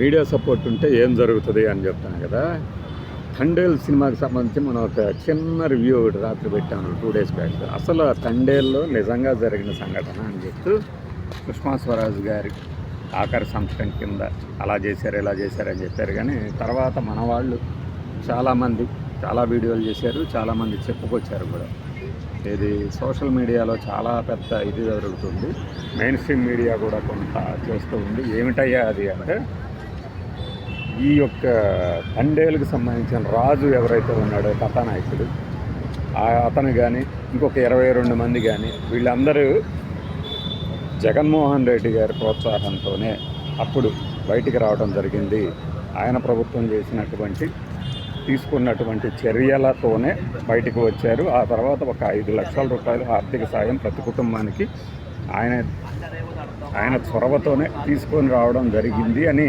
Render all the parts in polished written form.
Media support ఉంటే ఏం జరుగుతుంది అని చెప్తాను కదా. తండేల్ సినిమాకి సంబంధించి మనం ఒక చిన్న రివ్యూ ఒకటి రాత్రి పెట్టాము 2 days బ్యాక్. అసలు ఆ తండేల్లో నిజంగా జరిగిన సంఘటన అని చెప్తూ సుష్మా స్వరాజ్ గారి ఆఖరి సంతకం కింద అలా చేశారు ఇలా చేశారు అని చెప్పారు. కానీ తర్వాత మన వాళ్ళు చాలామంది చాలా వీడియోలు చేశారు, చాలామంది చెప్పుకొచ్చారు కూడా. ఇది సోషల్ మీడియాలో చాలా పెద్ద ఇది జరుగుతుంది, మెయిన్ స్ట్రీమ్ మీడియా కూడా కొంత చేస్తూ ఉంది. ఏమిటయ్యా అది అంటే, ఈ యొక్క తండేలుకి సంబంధించిన రాజు ఎవరైతే ఉన్నాడో కథానాయకుడు, అతను కానీ ఇంకొక 22 మంది కానీ వీళ్ళందరూ జగన్మోహన్ రెడ్డి గారి ప్రోత్సాహంతోనే అప్పుడు బయటికి రావడం జరిగింది. ఆయన ప్రభుత్వం తీసుకున్నటువంటి చర్యలతోనే బయటకు వచ్చారు. ఆ తర్వాత ఒక 5 లక్షల రూపాయలు ఆర్థిక సాయం ప్రతి కుటుంబానికి ఆయన చొరవతోనే తీసుకొని రావడం జరిగింది అని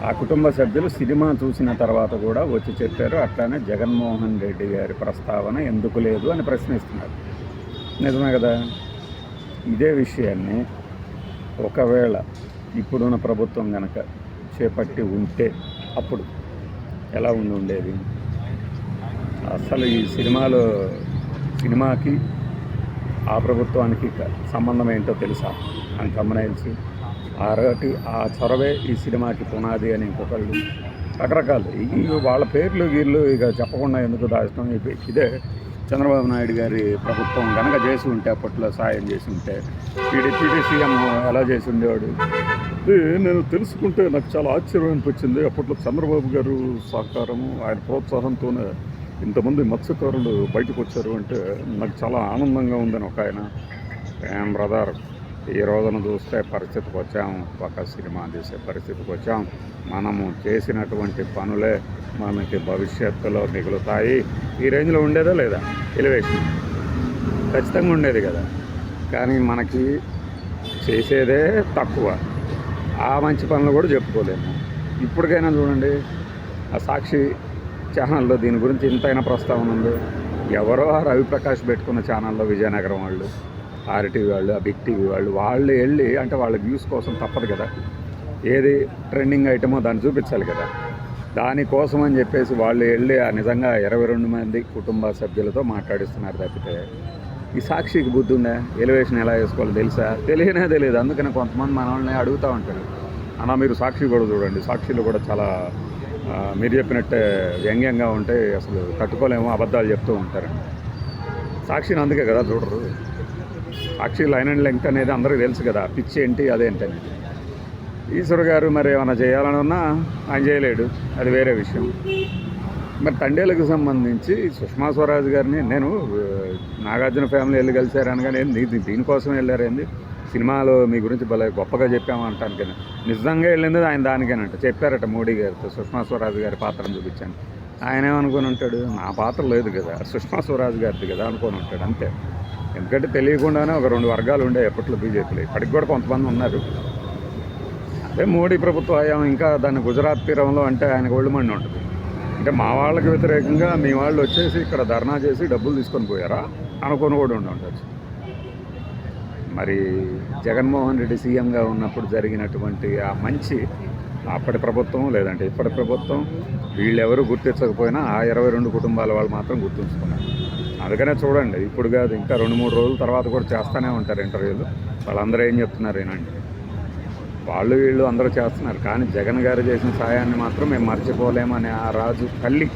ఆ కుటుంబ సభ్యులు సినిమా చూసిన తర్వాత కూడా వచ్చి చెప్పారు. అట్లానే జగన్మోహన్ రెడ్డి గారి ప్రస్తావన ఎందుకు లేదు అని ప్రశ్నిస్తున్నారు. నిజమే కదా. ఇదే విషయాన్ని ఒకవేళ ఇప్పుడున్న ప్రభుత్వం కనుక చేపట్టి ఉంటే అప్పుడు ఎలా ఉండేది? అసలు ఈ సినిమాకి ఆ ప్రభుత్వానికి సంబంధం ఏంటో తెలుసా అని గమనించి ఆ చొరవే ఈ సినిమాకి పునాది అని ఇంకొకళ్ళు రకరకాలు వాళ్ళ పేర్లు వీళ్ళు ఇక చెప్పకుండా ఎందుకు దాచడం. ఇదే చంద్రబాబు నాయుడు గారి ప్రభుత్వం కనుక చేసి ఉంటే, అప్పట్లో సాయం చేసి ఉంటే, డిప్యూటీ సీఎం ఎలా చేసి ఉండేవాడు. నేను తెలుసుకుంటే నాకు చాలా ఆశ్చర్యం అనిపించింది. అప్పట్లో చంద్రబాబు గారు సహకారము, ఆయన ప్రోత్సాహంతోనే ఇంతమంది మత్స్యకారులు బయటకు వచ్చారు అంటే నాకు చాలా ఆనందంగా ఉందని ఒక ఆయన. ఏం బ్రదర్, ఈ రోజున చూస్తే పరిస్థితికి వచ్చాము, ఒక సినిమా తీసే పరిస్థితికి వచ్చాం. మనము చేసినటువంటి పనులే మనకి భవిష్యత్తులో మిగులుతాయి. ఈ రేంజ్లో ఉండేదా లేదా? ఎలివేషన్ ఖచ్చితంగా ఉండేది కదా. కానీ మనకి చేసేదే తక్కువ, ఆ మంచి పనులు కూడా చెప్పుకోలేము. ఇప్పటికైనా చూడండి, ఆ సాక్షి ఛానల్లో దీని గురించి ఇంతైనా ప్రస్తావన ఉంది. ఎవరో రవిప్రకాష్ పెట్టుకున్న ఛానల్లో విజయనగరం వాళ్ళు, ఆర్టీవీ వాళ్ళు, ఆ బిగ్ టీవీ వాళ్ళు వెళ్ళి, అంటే వాళ్ళ వ్యూస్ కోసం తప్పదు కదా, ఏది ట్రెండింగ్ ఐటమో దాన్ని చూపించాలి కదా. దానికోసం అని చెప్పేసి వాళ్ళు వెళ్ళి నిజంగా 22 మంది కుటుంబ సభ్యులతో మాట్లాడిస్తున్నారు తప్పితే ఈ సాక్షికి బుద్ధి ఉందా? ఎలివేషన్ ఎలా వేసుకోవాలో తెలుసా? తెలియదు. అందుకని కొంతమంది మన వాళ్ళని అడుగుతూ ఉంటారు, అన్నా మీరు సాక్షి కూడా చూడండి, సాక్షిలో కూడా చాలా మీరు చెప్పినట్టే వ్యంగ్యంగా ఉంటే అసలు తట్టుకోలేమో, అబద్ధాలు చెప్తూ ఉంటారు. సాక్షిని అందుకే కదా చూడరు. సాక్షి లైన్ అండ్ లెంగ్త్ అనేది అందరికీ తెలుసు కదా, పిచ్చి ఏంటి అదేంటనేది. ఈశ్వర్ గారు మరి ఏమైనా చేయాలని ఉన్నా ఆయన చేయలేడు, అది వేరే విషయం. మరి తండేలకు సంబంధించి సుష్మా స్వరాజ్ గారిని నేను నాగార్జున ఫ్యామిలీ వెళ్ళి కలిశారు అనగానే దీనికోసం వెళ్ళారేంది, సినిమాలో మీ గురించి భలే గొప్పగా చెప్పామంటాను కానీ నిజంగా వెళ్ళింది ఆయన దానికేనంట. చెప్పారట మోడీ గారితో, సుష్మా స్వరాజ్ గారి పాత్రను చూపించాను. ఆయన ఏమనుకొని ఉంటాడు, నా పాత్ర లేదు కదా, సుష్మా స్వరాజ్ గారిది కదా అనుకొని ఉంటాడు అంతే. ఎందుకంటే తెలియకుండానే ఒక 2 వర్గాలు ఉండే ఎప్పట్లో బీజేపీలో, ఇప్పటికి కూడా కొంతమంది ఉన్నారు. అదే మోడీ ప్రభుత్వ హయాం ఇంకా దాన్ని గుజరాత్ తీరంలో అంటే ఆయనకు ఒళ్ళుమండి ఉంటుంది. అంటే మా వాళ్ళకి వ్యతిరేకంగా మీ వాళ్ళు వచ్చేసి ఇక్కడ ధర్నా చేసి డబ్బులు తీసుకొని పోయారా అనుకొని కూడా ఉండవచ్చు. మరి జగన్మోహన్ రెడ్డి సీఎంగా ఉన్నప్పుడు జరిగినటువంటి ఆ మంచి అప్పటి ప్రభుత్వం లేదంటే ఇప్పటి ప్రభుత్వం వీళ్ళెవరూ గుర్తించకపోయినా ఆ 22 కుటుంబాల వాళ్ళు మాత్రం గుర్తుంచుకున్నారు. అందుకనే చూడండి, ఇప్పుడు కాదు ఇంకా 2-3 రోజుల తర్వాత కూడా చేస్తూనే ఉంటారు ఇంటర్వ్యూలు. వాళ్ళందరూ ఏం చెప్తున్నారు ఏనండి, వాళ్ళు వీళ్ళు అందరూ చేస్తున్నారు. కానీ జగన్ గారు చేసిన సాయాన్ని మాత్రం మేము మర్చిపోలేమని ఆ రాజు తల్లి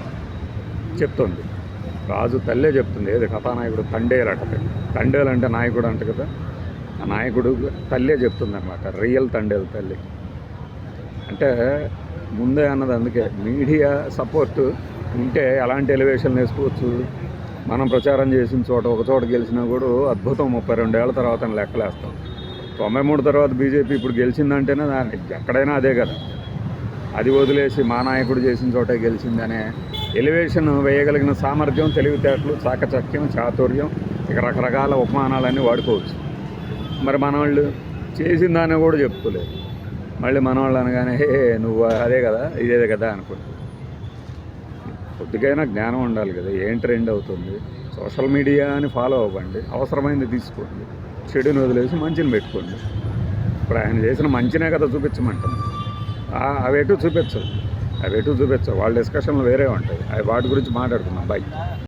చెప్తుంది. రాజు తల్లే చెప్తుంది. ఏది కథానాయకుడు తండేలు అంటే, తండేలు అంటే నాయకుడు అంట కదా, ఆ నాయకుడు తల్లే చెప్తుంది అనమాట. రియల్ తండేలు తల్లి అంటే ముందే అన్నది. అందుకే మీడియా సపోర్టు ఉంటే ఎలాంటి ఎలివేషన్లు వేసుకోవచ్చు. మనం ప్రచారం చేసిన చోట ఒక చోట గెలిచినా కూడా అద్భుతం, 32 ఏళ్ల తర్వాత లెక్కలేస్తాం. 93 తర్వాత బీజేపీ ఇప్పుడు గెలిచిందంటేనే ఎక్కడైనా అదే కదా. అది వదిలేసి మా నాయకుడు చేసిన చోటే గెలిచింది అనే ఎలివేషన్ వేయగలిగిన సామర్థ్యం, తెలివితేటలు, చాకచక్యం, చాతుర్యం, ఇక రకరకాల ఉపమానాలన్నీ వాడుకోవచ్చు. మరి మనవాళ్ళు చేసిన దాన్ని కూడా చెప్పుకోలేదు. మళ్ళీ మనవాళ్ళు అనగానే నువ్వు అదే కదా ఇదే కదా అనుకుంటుంది. కొద్దిగైనా జ్ఞానం ఉండాలి కదా. ఏం ట్రెండ్ అవుతుంది, సోషల్ మీడియాని ఫాలో అవ్వండి, అవసరమైంది తీసుకోండి, చెడుని వదిలేసి మంచిని పెట్టుకోండి. ఇప్పుడు ఆయన చేసిన మంచినే కదా చూపించమంటాం. అవి ఎటు చూపించవు వాళ్ళ డిస్కషన్లు వేరే ఉంటాయి. అవి వాటి గురించి మాట్లాడుకుందాం. బాయ్.